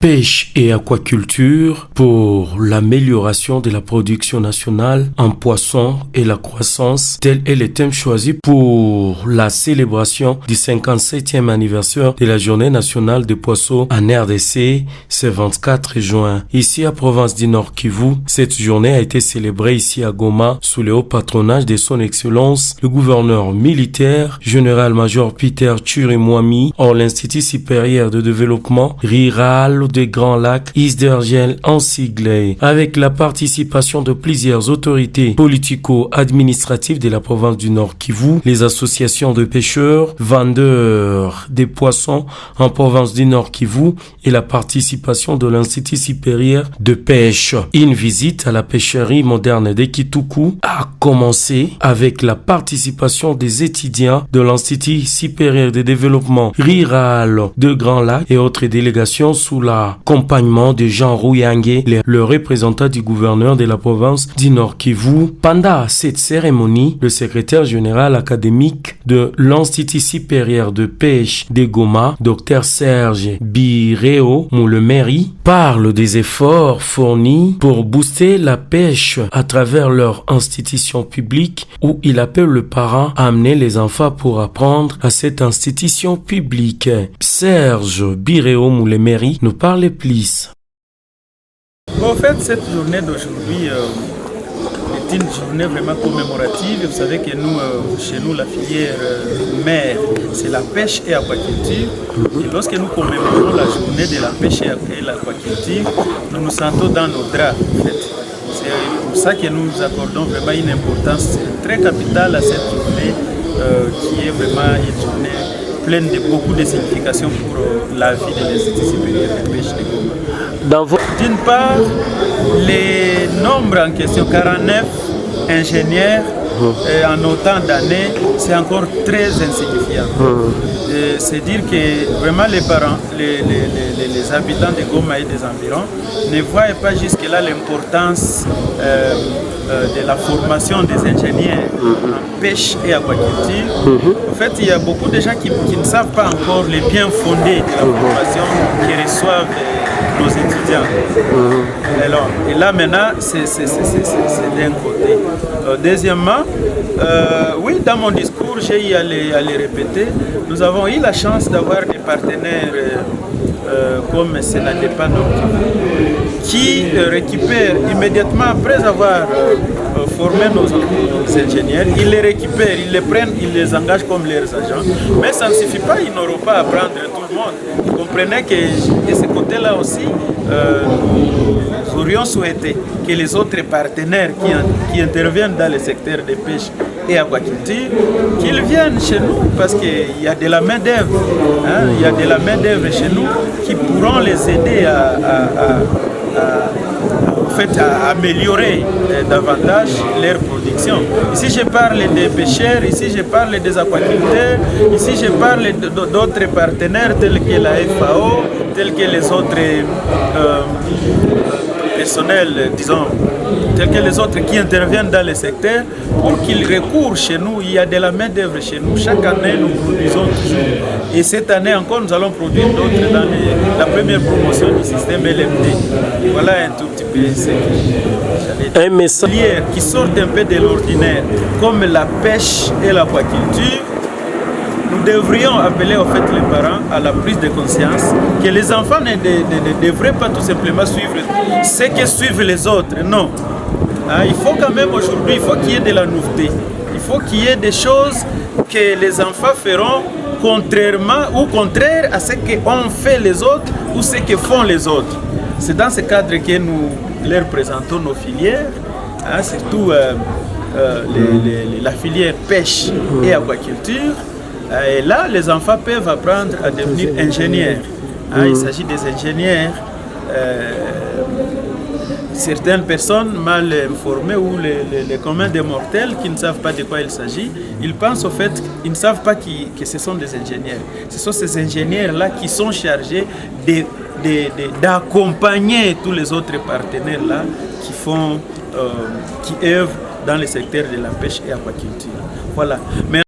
Pêche et aquaculture pour l'amélioration de la production nationale en poissons et la croissance, tel est le thème choisi pour la célébration du 57e anniversaire de la Journée nationale des poissons en RDC, ce 24 juin. Ici à Province du Nord Kivu, cette journée a été célébrée ici à Goma sous le haut patronage de son Excellence, le gouverneur militaire, général-major Peter Chirimwami, hors l'Institut supérieur de développement rural des Grands Lacs, ISDERGEL en sigle, avec la participation de plusieurs autorités politico-administratives de la province du Nord Kivu, les associations de pêcheurs, vendeurs des poissons en province du Nord Kivu et la participation de l'Institut supérieur de pêche. Une visite à la pêcherie moderne de Kituku a commencé avec la participation des étudiants de l'Institut supérieur de développement rural de Grands Lacs et autres délégations sous l'accompagnement de Jean Rouyangué, le représentant du gouverneur de la province du Nord Kivu. Pendant cette cérémonie, le secrétaire général académique de l'Institut supérieur de pêche de Goma, Dr Serge Bireo Moulemeri, parle des efforts fournis pour booster la pêche à travers leur institution publique où il appelle le parent à amener les enfants pour apprendre à cette institution publique. Serge Bireo Moulemeri nous parle plus. En fait, cette journée d'aujourd'hui est une journée vraiment commémorative. Vous savez que nous, chez nous, la filière mère, c'est la pêche et l'aquaculture. Et lorsque nous commémorons la journée de la pêche et l'aquaculture, nous nous sentons dans nos draps. En fait. C'est pour ça que nous accordons vraiment une importance très capitale à cette journée, qui est vraiment une journée pleine de beaucoup de significations pour la vie de l'Institut supérieur de pêche de Goma. D'une part, les nombres en question, 49 ingénieurs en autant d'années, c'est encore très insignifiant. C'est dire que vraiment les parents, les habitants de Goma et des environs ne voient pas jusque-là l'importance de la formation des ingénieurs en pêche et aquaculture. En fait, il y a beaucoup de gens qui ne savent pas encore les biens fondés de la formation qu'ils reçoivent nos étudiants. Alors, et là maintenant, c'est d'un côté. Deuxièmement, oui, dans mon discours, j'ai eu à les répéter, nous avons eu la chance d'avoir des partenaires comme Senadépa qui récupèrent immédiatement après avoir formé nos ingénieurs, ils les récupèrent, ils les prennent, ils les engagent comme leurs agents. Mais ça ne suffit pas, ils n'auront pas à prendre tout le monde. Vous comprenez que de ce côté-là aussi, nous aurions souhaité que les autres partenaires qui interviennent dans le secteur de pêche et aquaculture, qu'ils viennent chez nous parce qu'il y a de la main-d'œuvre. Il y a de la main-d'œuvre chez nous qui pourront les aider à améliorer davantage leur production. Ici je parle des pêcheurs, ici je parle des aquaculteurs, ici je parle d'autres partenaires tels que la FAO, tels que les autres personnels, disons, tels que les autres qui interviennent dans le secteur pour qu'ils recourent chez nous. Il y a de la main-d'œuvre chez nous. Chaque année, nous produisons toujours. Et cette année encore, nous allons produire d'autres dans la première promotion du système LMD. Voilà un tout petit peu ce que j'allais dire. Un message qui sort un peu de l'ordinaire, comme la pêche et l'aquaculture. Nous devrions appeler en fait les parents à la prise de conscience que les enfants ne devraient pas tout simplement suivre ce que suivent les autres. Non. Il faut quand même aujourd'hui, il faut qu'il y ait de la nouveauté. Il faut qu'il y ait des choses que les enfants feront contrairement ou contraire à ce qu'ont fait les autres ou ce que font les autres. C'est dans ce cadre que nous leur présentons nos filières, surtout la filière pêche et aquaculture. Et là, les enfants peuvent apprendre à devenir ingénieurs. Il s'agit des ingénieurs. Certaines personnes mal informées ou les communs des mortels qui ne savent pas de quoi il s'agit, ils pensent au fait qu'ils ne savent pas que ce sont des ingénieurs. Ce sont ces ingénieurs-là qui sont chargés d'accompagner tous les autres partenaires-là qui œuvrent dans le secteur de la pêche et aquaculture. Voilà. Mais